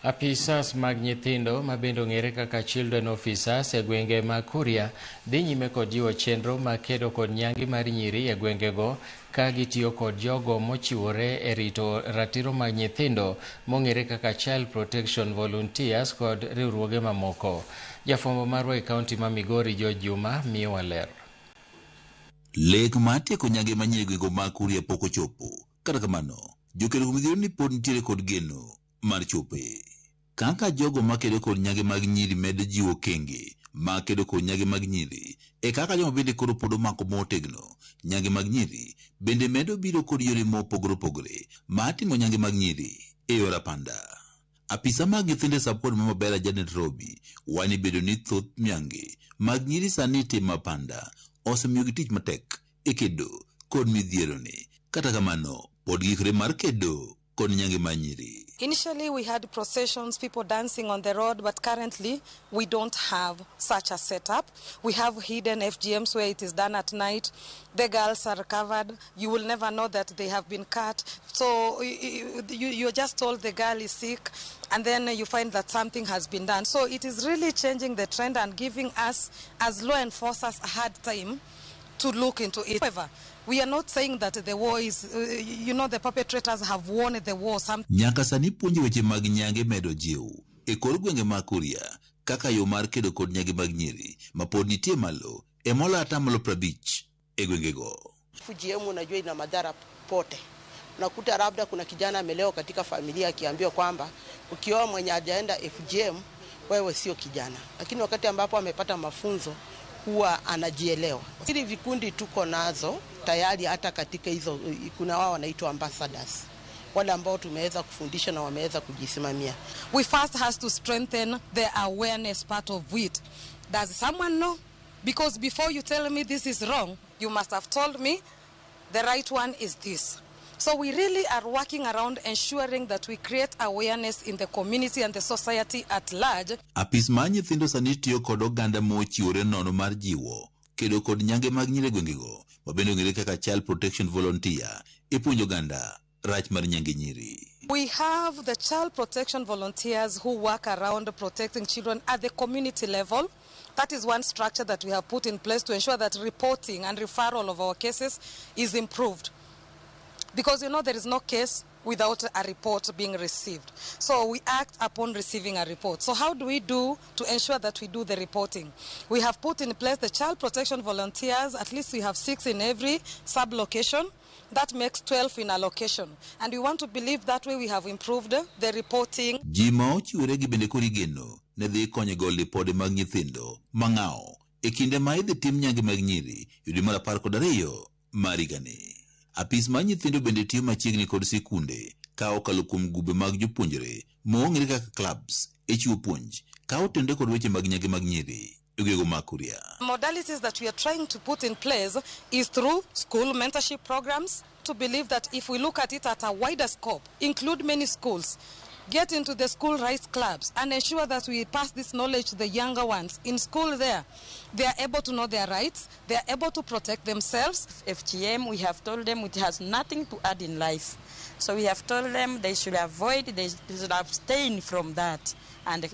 Apisas mag nyithindo mabende ong'ere kaka children officers e gwenge mag Kuria dhi nyime kod jiwo chenro mag kedo kod nyangi mar nyiri e gwengego ka gitiyo kod jogo mochiwore e rito ratiro mag nyithindo mong'ere kaka Child Protection Volunteers kod riwruoge mamoko. Jafwambo marwa e kaunti ma Migori George Juma miyowa ler. Lek mar tieko nyange manyiri e gwenge mag Kuria pok ochopo. Kata kamano, jokelo midhiero ni pod nitiere kod geno mar chope. Kaka jogo makedo kod nyange mag nyiri medo jiwo kenge makedo kod nyange mag nyiri, e kaka joma bende koro pod omako motegno nyange mag nyiri bende medo biro kod yore mopogore opogore mar timo nyange mag nyiri e yor apanda. Apisa mag nyithindo sub-kod ma Mabera Janet Robi wani bedo ni thoth nyange mag nyiri sani timo apanda osemiyogi tich matek e kedo kod midhiero ni. Kata kamano, pod gikre mar kedo kod nyange mag nyiri. Initially, we had processions, people dancing on the road, but currently we don't have such a setup. We have hidden FGMs where it is done at night. The girls are covered. You will never know that they have been cut. So you're just told the girl is sick, and then you find that something has been done. So it is really changing the trend and giving us, as law enforcers, a hard time to look into it. However, we are not saying that the war is, the perpetrators have won the war. Nyaka sani puonjo weche mag nyange medo jiw e kor gwenge mag Kuria kaka yo mar kedo kod nyange mag nyiri ma pod nitie malo e mola ata malo 50 e gwengego. FGM unajua ina madhara pote. Unakuta labda kuna kijana ameleo katika familia akiambiwa kwamba ukioa mwenye hajaenda FGM wewe sio kijana. Lakini wakati ambapo amepata mafunzo huwa anajielewa. Hili vikundi tuko nazo tayari, hata katika hizo kuna wao wanaitwa ambassadors, wale ambao tumeweza kufundisha na wameweza kujisimamia. We first has to strengthen the awareness part of it. Does someone know? Because before you tell me this is wrong, you must have told me the right one is this. So we really are working around ensuring that we create awareness in the community and the society at large. Apis ma nyithindo sani tiyo kod oganda mochiwore nono mar jiwo kedo kod nyange mag nyiri gwengego mabende ong'ere kaka Child Protection Volunteer e puonjo oganda rach mar nyange nyiri. We have the Child Protection Volunteers who work around protecting children at the community level. That is one structure that we have put in place to ensure that reporting and referral of our cases is improved. Because there is no case without a report being received. So we act upon receiving a report. So how do we do to ensure that we do the reporting? We have put in place the Child Protection Volunteers. At least we have 6 in every sub-location. That makes 12 in a location. And we want to believe that way we have improved the reporting. Jima ochiwore gi bende kori geno ne dhi konyo gol lipode mag nyithindo mang'ao e kinde ma idhi tim nyange mag nyiri yudi mar 12 marigani. Apis ma nyithindo bende tiyo machiegni kod sikunde ka okalo kuom gube mag jopuonjre moong'ere kaka clubs e chiwo puonj ka otende kod weche mag nyange mag nyiri e gwenge mag Kuria. Modalities that we are trying to put in place is through school mentorship programs, to believe that if we look at it at a wider scope, include many schools, get into the school rights clubs and ensure that we pass this knowledge to the younger ones. In school there, they are able to know their rights, they are able to protect themselves. FGM, we have told them it has nothing to add in life. So we have told them they should avoid, they should abstain from that and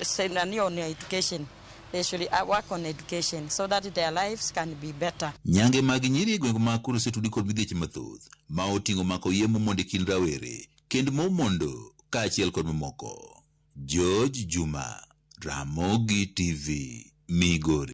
send on education. They should work on education so that their lives can be better. Nyange mag nyiri e gwenge mag Kuria setudi kod midhieche mathoth ma oting'o mako yemo mondo kind rawere kend momondo kaachiel kod mamoko. George Juma, Ramogi TV, Migori.